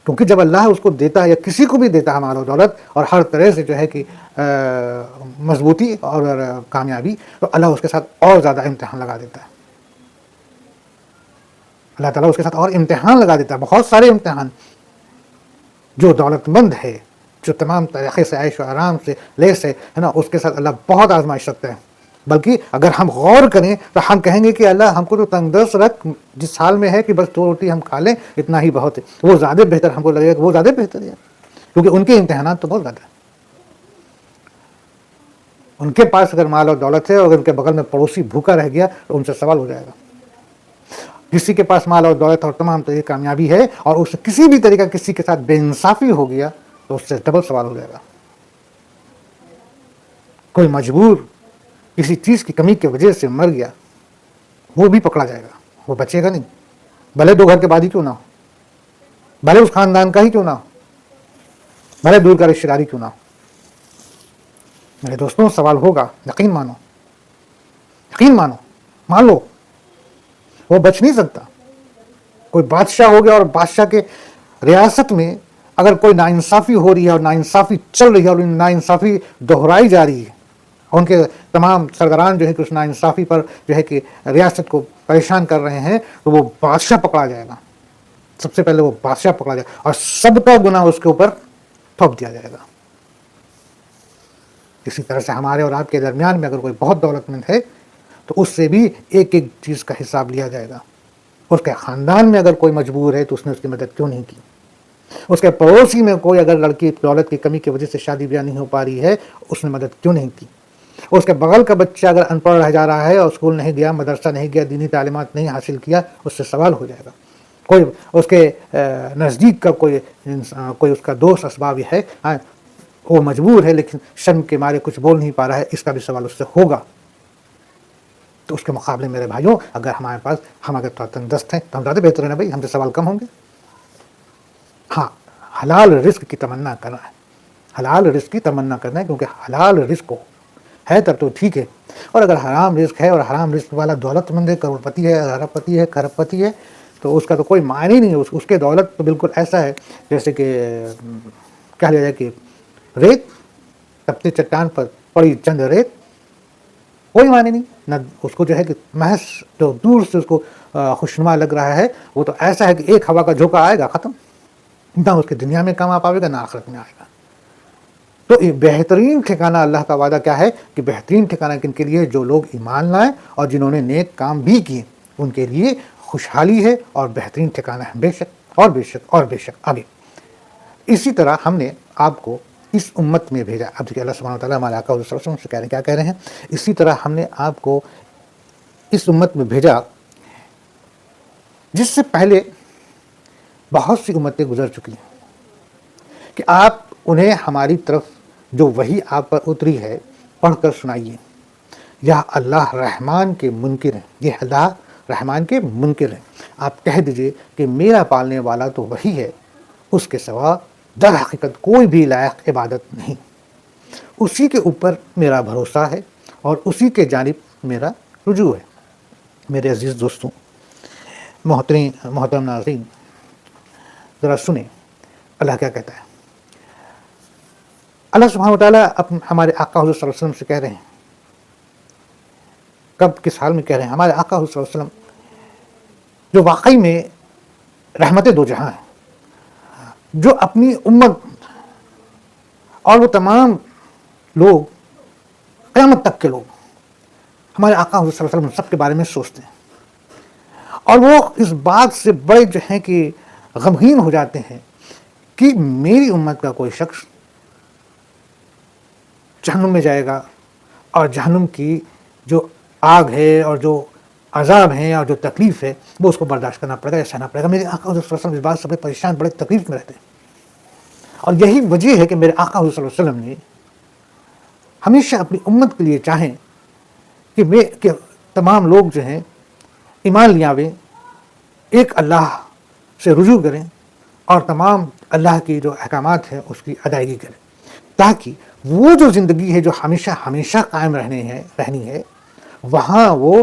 کیونکہ جب اللہ اس کو دیتا ہے یا کسی کو بھی دیتا ہے مال و دولت اور ہر طرح سے جو ہے کہ مضبوطی اور کامیابی، تو اللہ اس کے ساتھ اور زیادہ امتحان لگا دیتا ہے. اللہ تعالیٰ اس کے ساتھ اور امتحان لگا دیتا ہے، بہت سارے امتحان. جو دولت مند ہے، جو تمام طریقے سے عیش و آرام سے لیس ہے نا، اس کے ساتھ اللہ بہت آزمائش رکھتا ہے. بلکہ اگر ہم غور کریں تو ہم کہیں گے کہ اللہ ہم کو تو تنگ دست رکھ، جس حال میں ہے کہ بس 2 روٹی ہم کھا لیں اتنا ہی بہت ہے. وہ زیادہ بہتر ہم کو لگے گا کہ وہ زیادہ بہتر ہے، کیونکہ ان کے امتحانات تو بہت زیادہ ہیں. ان کے پاس اگر مال اور دولت ہے اور اگر ان کے بغل میں پڑوسی بھوکا رہ گیا تو ان سے سوال ہو جائے گا. کسی کے پاس مال اور دولت اور تمام طریقے کامیابی ہے اور اس سے کسی بھی طریقہ کسی کے ساتھ بے انصافی ہو گیا تو اس سے ڈبل سوال ہو جائے گا. کوئی مجبور کسی چیز کی کمی کی وجہ سے مر گیا، وہ بھی پکڑا جائے گا، وہ بچے گا نہیں، بھلے 2 گھر کے بعد ہی کیوں نہ ہو، بھلے اس خاندان کا ہی کیوں نہ ہو، بھلے دور کا رشتہ داری کیوں نہ ہو. میرے دوستوں سوال ہوگا، یقین مانو، یقین مانو، مان لو وہ بچ نہیں سکتا. کوئی بادشاہ ہو گیا اور بادشاہ کے ریاست میں اگر کوئی ناانصافی ہو رہی ہے اور ناانصافی چل رہی ہے اور ناانصافی دہرائی جا رہی ہے، ان کے تمام سربراہان جو ہے کہ اس ناانصافی پر جو ہے کہ ریاست کو پریشان کر رہے ہیں، تو وہ بادشاہ پکڑا جائے گا. سب سے پہلے وہ بادشاہ پکڑا جائے گا اور سب کا گناہ اس کے اوپر تھوپ دیا جائے گا. اسی طرح سے ہمارے اور آپ کے درمیان میں اگر کوئی بہت دولت مند ہے تو اس سے بھی ایک ایک چیز کا حساب لیا جائے گا. اس کے خاندان میں اگر کوئی مجبور ہے تو اس نے اس کی مدد کیوں نہیں کی. اس کے پڑوسی میں کوئی اگر لڑکی دولت کی کمی کی وجہ سے شادی بیاہ نہیں ہو پا رہی ہے، اس نے مدد کیوں نہیں کی. اس کے بغل کا بچہ اگر ان پڑھ رہ جا رہا ہے اور اسکول نہیں گیا، مدرسہ نہیں گیا، دینی تعلیمات نہیں حاصل کیا، اس سے سوال ہو جائے گا. کوئی اس کے نزدیک کا کوئی اس کا دوست اسباب ہے، وہ مجبور ہے لیکن شرم کے مارے کچھ بول نہیں پا رہا ہے، اس کا بھی سوال اس سے ہوگا. تو اس کے مقابلے میرے بھائیوں اگر ہمارے پاس ہم اگر تندرست ہیں تو ہم زیادہ بہتر ہیں نا بھائی، ہم سے سوال کم ہوں گے. ہاں، حلال رزق کی تمنا کرنا ہے، حلال رزق کی تمنا کرنا ہے، کیونکہ حلال رزق ہے تب تو ٹھیک ہے. اور اگر حرام رزق ہے اور حرام رزق والا دولت مند ہے، کروڑ پتی ہے، ارب پتی ہے، کھرب پتی ہے، تو اس کا تو کوئی معنی نہیں ہے. اس کے دولت تو بالکل ایسا ہے جیسے کہ کہہ لیا جائے کہ ریت، تپتی چٹان پر پڑی چند ریت، کوئی معنی نہیں. نہ اس کو جو ہے کہ محض جو دور سے اس کو خوشنما لگ رہا ہے، وہ تو ایسا ہے کہ ایک ہوا کا جھونکا آئے گا، ختم. نہ اس کے دنیا میں کام آ پاوے گا، نہ آخرت میں آئے گا. تو بہترین ٹھکانہ اللہ کا وعدہ کیا ہے کہ بہترین ٹھکانہ کن کے لیے؟ جو لوگ ایمان لائیں اور جنہوں نے نیک کام بھی کیے، ان کے لیے خوشحالی ہے اور بہترین ٹھکانہ ہے. بے شک اور بے شک اور بے شک. آگے اسی طرح ہم نے آپ کو اس امت میں بھیجا. اب دیکھیے اللہ سبحانہ و تعالیٰ ہمارے آقا صلی اللہ علیہ وسلم سے کہہ رہے ہیں، کیا کہہ رہے ہیں؟ اسی طرح ہم نے آپ کو اس امت میں بھیجا جس سے پہلے بہت سی امتیں گزر چکی ہیں، کہ آپ انہیں ہماری طرف جو وحی آپ پر اتری ہے پڑھ کر سنائیے. یا اللہ رحمان کے منکر ہیں، یہ اللہ رحمان کے منکر ہیں. آپ کہہ دیجئے کہ میرا پالنے والا تو وہی ہے، اس کے سوا در حقیقت کوئی بھی لائق عبادت نہیں. اسی کے اوپر میرا بھروسہ ہے اور اسی کے جانب میرا رجوع ہے. میرے عزیز دوستوں، محترم ناظرین، ذرا سنیں اللہ کیا کہتا ہے. اللہ سبحانہ و تعالیٰ ہمارے آقا حضور صلی اللہ علیہ وسلم سے کہہ رہے ہیں. کب کس حال میں کہہ رہے ہیں؟ ہمارے آقا حضور صلی اللہ علیہ وسلم جو واقعی میں رحمت دو جہاں ہیں، جو اپنی امت اور وہ تمام لوگ، قیامت تک کے لوگ، ہمارے آقا حضور صلی اللہ علیہ وسلم سب کے بارے میں سوچتے ہیں، اور وہ اس بات سے بڑے جو ہیں کہ غمگین ہو جاتے ہیں کہ میری امت کا کوئی شخص جہنم میں جائے گا اور جہنم کی جو آگ ہے اور جو عذاب ہیں اور جو تکلیف ہے وہ اس کو برداشت کرنا پڑے گا یا سہنا پڑے گا. میرے آقا حضور صلی اللہ علیہ وسلم اس بات سے بڑے پریشان، بڑے تکلیف میں رہتے ہیں. اور یہی وجہ ہے کہ میرے آقا حضور صلی اللہ علیہ وسلم نے ہمیشہ اپنی امت کے لیے چاہیں کہ تمام لوگ جو ہیں ایمان لیاویں، ایک اللہ سے رجوع کریں اور تمام اللہ کی جو احکامات ہیں اس کی ادائیگی کریں، تاکہ وہ جو زندگی ہے جو ہمیشہ ہمیشہ قائم رہنی ہے، وہاں وہ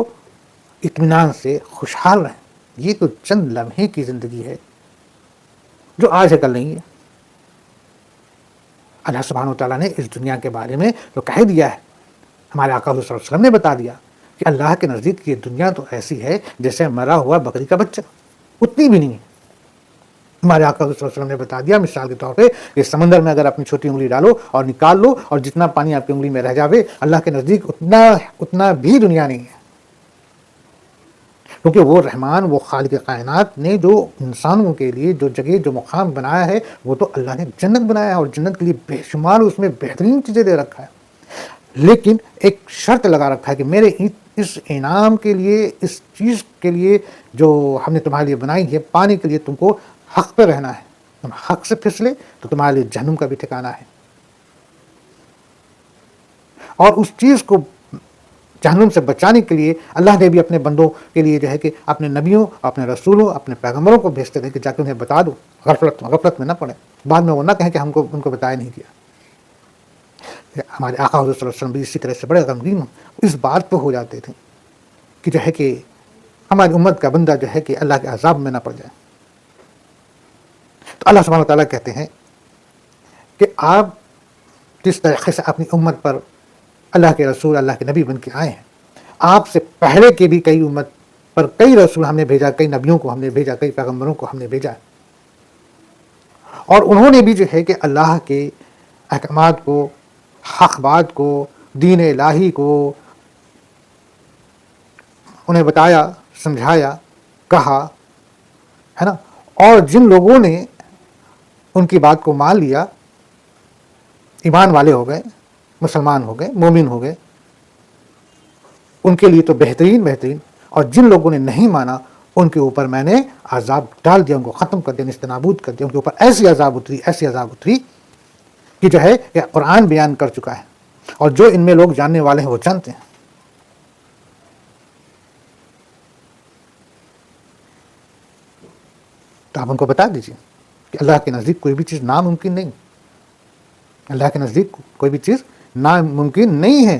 اطمینان سے خوشحال رہیں. یہ تو چند لمحے کی زندگی ہے، جو آج ہے کل نہیں ہے۔ اللہ سبحانہ و تعالیٰ نے اس دنیا کے بارے میں تو کہہ دیا ہے، ہمارے آقا صلی اللہ علیہ وسلم نے بتا دیا کہ اللہ کے نزدیک یہ دنیا تو ایسی ہے جیسے مرا ہوا بکری کا بچہ، اتنی بھی نہیں ہے۔ ہمارے آقا صلی اللہ علیہ وسلم نے بتا دیا مثال کے طور پہ کہ سمندر میں اگر اپنی چھوٹی انگلی ڈالو اور نکال لو اور جتنا پانی آپ کی انگلی میں رہ جاوے، اللہ کے نزدیک اتنا بھی دنیا نہیں ہے، کیونکہ وہ رحمان، وہ خالق کائنات نے جو انسانوں کے لیے جو جگہ جو مقام بنایا ہے، وہ تو اللہ نے جنت بنایا ہے، اور جنت کے لیے بے شمار اس میں بہترین چیزیں دے رکھا ہے، لیکن ایک شرط لگا رکھا ہے کہ میرے اس انعام کے لیے، اس چیز کے لیے جو ہم نے تمہارے لیے بنائی ہے، پانے کے لیے تم کو حق پہ رہنا ہے۔ تم حق سے پھسلے تو تمہارے لیے جہنم کا بھی ٹھکانہ ہے، اور اس چیز کو جہنم سے بچانے کے لیے اللہ نے بھی اپنے بندوں کے لیے جو ہے کہ اپنے نبیوں، اپنے رسولوں، اپنے پیغمبروں کو بھیجتے تھے کہ جا کے انہیں بتا دو، غفلت میں نہ پڑے، بعد میں وہ نہ کہیں کہ ان کو بتایا نہیں کیا۔ ہمارے آقا حضرت صلی اللہ علیہ وسلم بھی اسی طرح سے بڑے غمگین اس بات پہ ہو جاتے تھے کہ جو ہے کہ ہماری امت کا بندہ جو ہے کہ اللہ کے عذاب میں نہ پڑ جائے۔ تو اللہ سبحانہ و تعالیٰ کہتے ہیں کہ آپ جس طریقے سے اپنی امت پر اللہ کے رسول، اللہ کے نبی بن کے آئے ہیں، آپ سے پہلے کے بھی کئی امت پر کئی رسول ہم نے بھیجا، کئی نبیوں کو ہم نے بھیجا، کئی پیغمبروں کو ہم نے بھیجا، اور انہوں نے بھی جو ہے کہ اللہ کے احکامات کو، حق بات کو، دین الہی کو انہیں بتایا، سمجھایا، کہا ہے نا، اور جن لوگوں نے ان کی بات کو مان لیا، ایمان والے ہو گئے، مسلمان ہو گئے، مومن ہو گئے، ان کے لیے تو بہترین، اور جن لوگوں نے نہیں مانا ان کے اوپر میں نے عذاب ڈال دیا، ان کو ختم کر دیا، نستنابود کر دیا، ان کے اوپر ایسی عذاب اتری کہ جو ہے کہ قرآن بیان کر چکا ہے، اور جو ان میں لوگ جاننے والے ہیں وہ جانتے ہیں۔ تو آپ ان کو بتا دیجیے کہ اللہ کے نزدیک کوئی بھی چیز ناممکن نہیں، اللہ کے نزدیک کوئی بھی چیز ناممکن نہیں ہے۔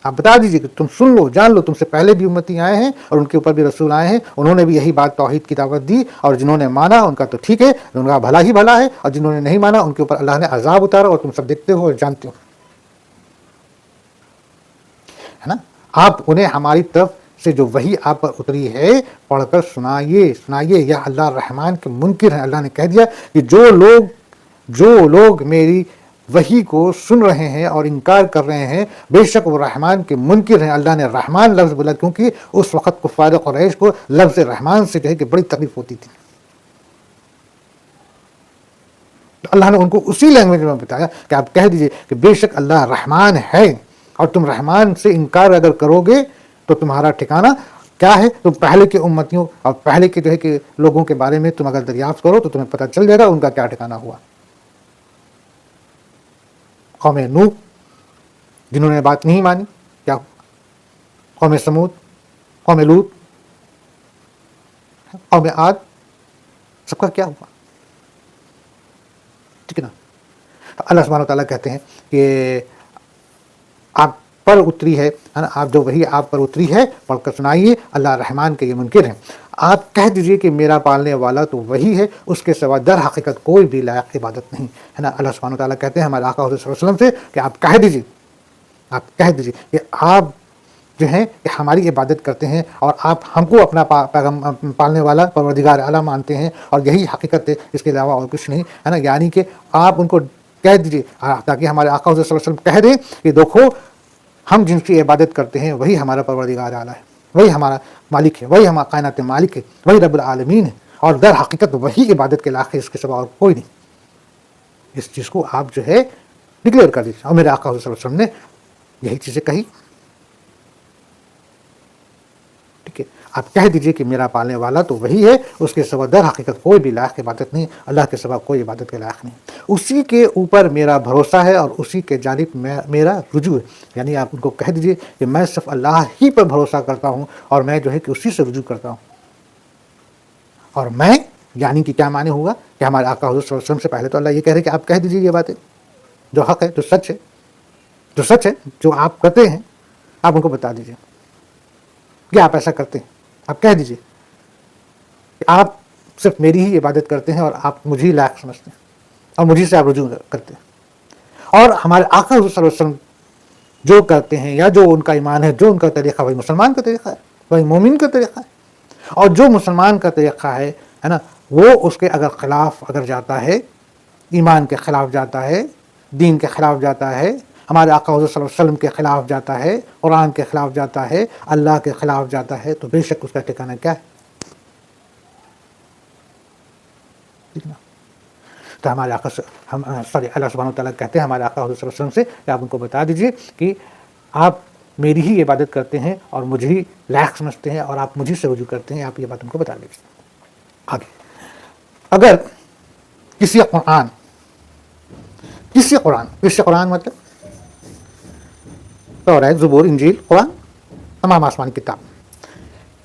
آپ بتا دیجیے کہ تم سن لو، جان لو، تم سے پہلے بھی امتی آئے ہیں اور ان کے اوپر بھی رسول آئے ہیں، انہوں نے بھی یہی بات توحید کی دعوت دی، اور جنہوں نے مانا ان کا تو ٹھیک ہے، ان کا بھلا ہی بھلا ہے، اور جنہوں نے نہیں مانا ان کے اوپر اللہ نے عذاب اتارا، اور تم سب دیکھتے ہو اور جانتے ہو، ہے نا۔ آپ انہیں ہماری طرف سے جو وحی آپ پر اتری ہے پڑھ کر سنائیے، یا اللہ رحمان کے منکر ہیں۔ اللہ نے کہہ دیا کہ جو لوگ میری وحی کو سن رہے ہیں اور انکار کر رہے ہیں، بے شک وہ رحمان کے منکر ہیں۔ اللہ نے رحمان لفظ بولا کیونکہ اس وقت کفار قریش کو لفظ رحمان سے جو ہے کہ بڑی تکلیف ہوتی تھی، تو اللہ نے ان کو اسی لینگویج میں بتایا کہ آپ کہہ دیجئے کہ بے شک اللہ رحمان ہے، اور تم رحمان سے انکار اگر کرو گے تو تمہارا ٹھکانہ کیا ہے۔ تم پہلے کے امتیوں اور پہلے کے جو ہے کہ لوگوں کے بارے میں تم اگر دریافت کرو تو تمہیں پتہ چل جائے گا ان کا کیا ٹھکانہ ہوا۔ قوم نوح جنہوں نے بات نہیں مانی، کیا ہوا؟ قوم سمود، قوم لوط، قوم عاد، سب کا کیا ہوا؟ ٹھیک ہے نا۔ اللہ سبحانہ وتعالیٰ کہتے ہیں کہ آپ پر اتری ہے نا، آپ جو وہی آپ پر اتری ہے پڑھ کر سنائیے، اللہ رحمان کے یہ منکر ہیں۔ آپ کہہ دیجئے کہ میرا پالنے والا تو وہی ہے، اس کے سوا در حقیقت کوئی بھی لائق عبادت نہیں، ہے نا۔ اللہ سبحانہ وتعالیٰ کہتے ہیں ہمارے آقا حضرت صلی اللہ علیہ وسلم سے کہ آپ کہہ دیجئے کہ آپ جو ہیں کہ ہماری عبادت کرتے ہیں، اور آپ ہم کو اپنا پالنے والا پروردگار اعلیٰ مانتے ہیں، اور یہی حقیقت ہے، اس کے علاوہ اور کچھ نہیں، ہے نا۔ یعنی کہ آپ ان کو کہہ دیجئے تاکہ ہمارے آقا حضرت صلی اللہ علیہ وسلم کہہ دیں کہ دیکھو ہم جن کی عبادت کرتے ہیں وہی ہمارا پروردگار اعلیٰ ہے، وہی ہمارا مالک ہے، وہی ہمارا کائنات مالک ہے، وہی رب العالمین ہے، اور در حقیقت وہی عبادت کے لائق ہے، اس کے سوا اور کوئی نہیں۔ اس چیز کو آپ جو ہے ڈکلیئر کر دیجیے، اور میرے آقا صلی اللہ علیہ وسلم نے یہی چیزیں کہی، ٹھیک ہے۔ آپ کہہ دیجئے کہ میرا پالنے والا تو وہی ہے، اس کے سوا در حقیقت کوئی بھی لائق عبادت نہیں، اللہ کے سوا کوئی عبادت کے لائق نہیں، اسی کے اوپر میرا بھروسہ ہے اور اسی کے جانب میرا رجوع ہے۔ یعنی آپ ان کو کہہ دیجئے کہ میں صرف اللہ ہی پر بھروسہ کرتا ہوں، اور میں جو ہے کہ اسی سے رجوع کرتا ہوں، اور میں یعنی کہ کیا معنی ہوگا کہ ہمارے آقا حضرت صلی اللہ علیہ وسلم سے پہلے تو اللہ یہ کہہ رہے کہ آپ کہہ دیجئے یہ باتیں جو حق ہے، جو سچ ہے، جو آپ کرتے ہیں، آپ ان کو بتا دیجئے کہ آپ ایسا کرتے ہیں۔ آپ کہہ دیجئے کہ آپ صرف میری ہی عبادت کرتے ہیں اور آپ مجھے ہی لائق سمجھتے ہیں اور مجھے سے آپ رجوع کرتے ہیں، اور ہمارے آقا حضور صلی اللہ علیہ وسلم جو کرتے ہیں یا جو ان کا ایمان ہے، جو ان کا طریقہ، وہی مسلمان کا طریقہ ہے، وہی مومن کا طریقہ ہے. اور جو مسلمان کا طریقہ ہے نا، وہ اس کے اگر خلاف اگر جاتا ہے، ایمان کے خلاف جاتا ہے، دین کے خلاف جاتا ہے، ہمارے آقا حضور صلی اللہ علیہ وسلم کے خلاف جاتا ہے، قرآن کے خلاف جاتا ہے، اللہ کے خلاف جاتا ہے، تو بے شک اس کا ٹھکانہ کیا ہے؟ ٹھیک نا؟ تو ہمارے آقا اللہ سبحانہ و تعالیٰ کہتے ہیں ہمارے آقا حضور صلی اللہ علیہ وسلم سے کہ آپ ان کو بتا دیجئے کہ آپ میری ہی عبادت کرتے ہیں اور مجھے ہی لائق سمجھتے ہیں اور آپ مجھے سے رجوع کرتے ہیں. آپ یہ بات ان کو بتا دیجیے. آگے اگر کسی قرآن مطلب توریت، زبور، انجیل، قرآن، تمام آسمانی کتاب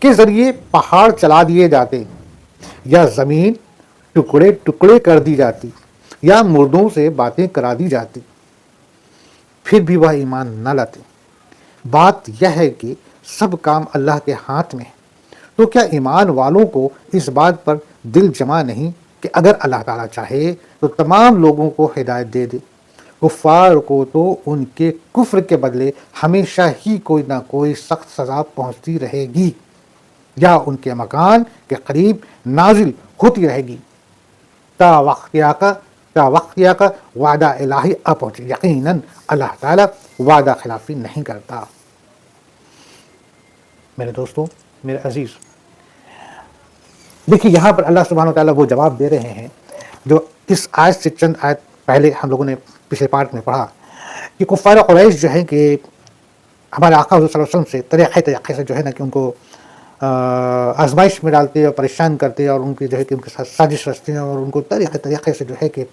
کے ذریعے پہاڑ چلا دیے جاتے، یا زمین ٹکڑے ٹکڑے کر دی جاتی، یا مردوں سے باتیں کرا دی جاتی، پھر بھی وہ ایمان نہ لاتے. بات یہ ہے کہ سب کام اللہ کے ہاتھ میں ہے، تو کیا ایمان والوں کو اس بات پر دل جمع نہیں کہ اگر اللہ تعالیٰ چاہے تو تمام لوگوں کو ہدایت دے دے؟ کفار کو تو ان کے کفر کے بدلے ہمیشہ ہی کوئی نہ کوئی سخت سزا پہنچتی رہے گی، یا ان کے مکان کے قریب نازل ہوتی رہے گی تا وقت کا وعدہ الہی آ پہنچے. یقیناً اللہ تعالیٰ وعدہ خلافی نہیں کرتا. میرے دوستو، میرے عزیز، دیکھیے یہاں پر اللہ سبحانہ وتعالیٰ وہ جواب دے رہے ہیں جو اس آیت سے چند آیت پہلے ہم لوگوں نے پچھلے پارٹ میں پڑھا، کہ کفار قریش جو ہیں کہ ہمارے آقا حضور صلی اللہ علیہ وسلم سے طریقے سے جو ہے نا کہ ان کو آزمائش میں ڈالتے اور پریشان کرتے، اور ان کی جو ہے کہ ان کے ساتھ سازش رچتے ہیں اور ان کو طریقے سے جو ہے کہ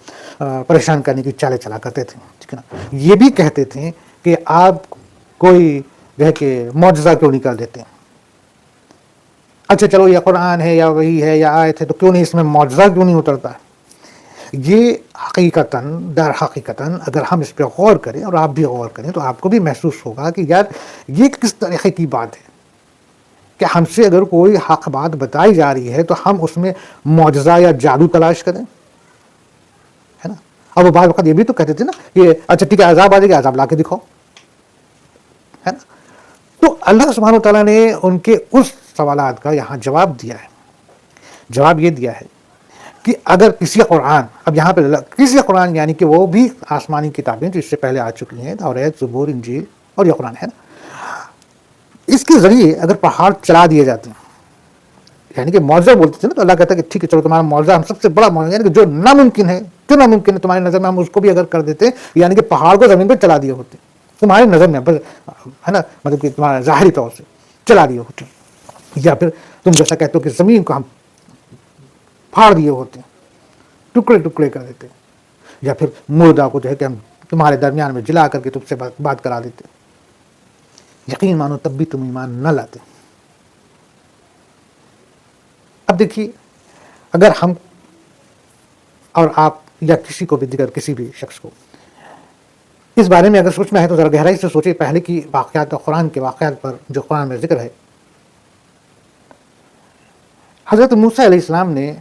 پریشان کرنے کی چالیں چلا کرتے تھے. ٹھیک ہے نا؟ یہ بھی کہتے تھے کہ آپ کوئی جو ہے کہ معجزہ کیوں نہیں کر دیتے؟ اچھا چلو یہ قرآن ہے یا وہی ہے یا آیت ہے، تو کیوں نہیں اس میں معجزہ کیوں نہیں اترتا ہے؟ یہ حقیقتاً در حقیقتاً اگر ہم اس پہ غور کریں اور آپ بھی غور کریں تو آپ کو بھی محسوس ہوگا کہ یار یہ کس طریقے کی بات ہے کہ ہم سے اگر کوئی حق بات بتائی جا رہی ہے تو ہم اس میں معجزہ یا جادو تلاش کریں، ہے نا؟ اور وہ بعض وقت یہ بھی تو کہتے تھے نا کہ اچھا ٹھیک ہے عذاب آ جائے گا، عذاب لا کے دکھاؤ، ہے نا؟ تو اللہ سبحانہ وتعالیٰ نے ان کے اس سوالات کا یہاں جواب دیا ہے. جواب یہ دیا ہے کہ اگر کسی قرآن، اب یہاں پہ کسی قرآن یعنی کہ وہ بھی آسمانی کتابیں جو اس سے پہلے آ چکی ہیں، توریت، زبور، انجیل اور یہ قرآن ہے نا، اس کے ذریعے اگر پہاڑ چلا دیے جاتے ہیں، یعنی کہ معجزہ بولتے تھے نا، تو اللہ کہتا ہے کہ ٹھیک ہے چلو تمہارا معجزہ ہم سب سے بڑا معجزہ، یعنی کہ جو ناممکن ہے تمہاری نظر میں، ہم اس کو بھی اگر کر دیتے، یعنی کہ پہاڑ کو زمین پہ چلا دیے ہوتے تمہاری نظر میں، ہے نا، مطلب کہ تمہارا ظاہری طور سے چلا دیے ہوتے، یا پھر تم جیسا کہتے ہو کہ زمین کو ہم پھاڑ دیے ہوتے، ٹکڑے ٹکڑے کر دیتے، یا پھر مردہ کو جو ہے کہ ہم تمہارے درمیان میں جلا کر کے تم سے بات کرا دیتے. یقین مانو تب بھی تم ایمان نہ لاتے. اب دیکھیے اگر ہم اور آپ یا کسی کو بھی دیگر کسی بھی شخص کو اس بارے میں اگر سوچنا ہے تو ذرا گہرائی سے سوچے پہلے کی واقعات اور قرآن کے واقعات پر جو قرآن میں ذکر ہے. حضرت موسیٰ علیہ السلام نے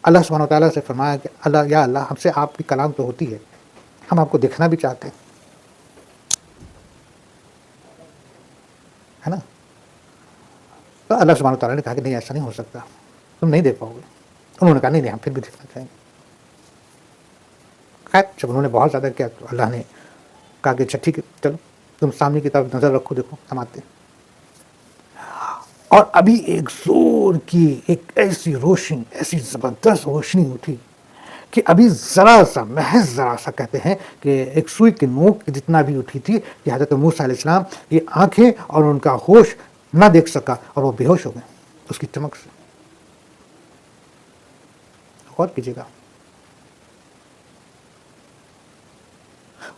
اللہ سبحانہ وتعالیٰ سے فرمایا کہ اللہ ہم سے آپ کی کلام تو ہوتی ہے، ہم آپ کو دیکھنا بھی چاہتے ہیں، ہے نا؟ تو اللہ سبحانہ وتعالیٰ نے کہا کہ نہیں ایسا نہیں ہو سکتا، تم نہیں دیکھ پاؤ گے. انہوں نے کہا نہیں ہم پھر بھی دیکھنا چاہیں گے. خیر جب انہوں نے بہت زیادہ کیا تو اللہ نے کہا کہ اچھا ٹھیک ہے چلو تم سامنے کی طرف نظر رکھو، دیکھو ہم آتے ہیں. اور ابھی ایک زور کی ایک ایسی روشنی، ایسی زبردست روشنی اٹھی کہ ابھی محض ذرا سا کہتے ہیں کہ ایک سوئی کی نوک جتنا بھی اٹھی تھی کہ حضرت موسیٰ علیہ السلام کی آنکھیں اور ان کا ہوش نہ دیکھ سکا اور وہ بے ہوش ہو گئے اس کی چمک سے. غور کیجیے گا.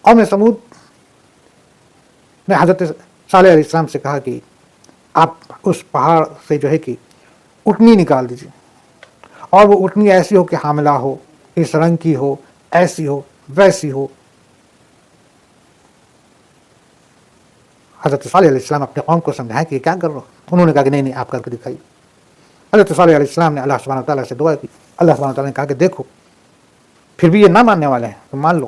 قوم سمود نے حضرت صالح علیہ السلام سے کہا کہ آپ اس پہاڑ سے جو ہے کہ اٹھنی نکال دیجیے، اور وہ اٹھنی ایسی ہو کہ حاملہ ہو، اس رنگ کی ہو، ایسی ہو، ویسی ہو. حضرت صالح علیہ السلام اپنے قوم کو سمجھائیں کہ یہ کیا کر رہا ہو. انہوں نے کہا کہ نہیں آپ کر کے دکھائیے. حضرت صالح علیہ السلام نے اللہ سبحانہ وتعالیٰ سے دعا کی، اللہ سبحانہ تعالیٰ نے کہا کہ دیکھو پھر بھی یہ نہ ماننے والے ہیں تو مان لو.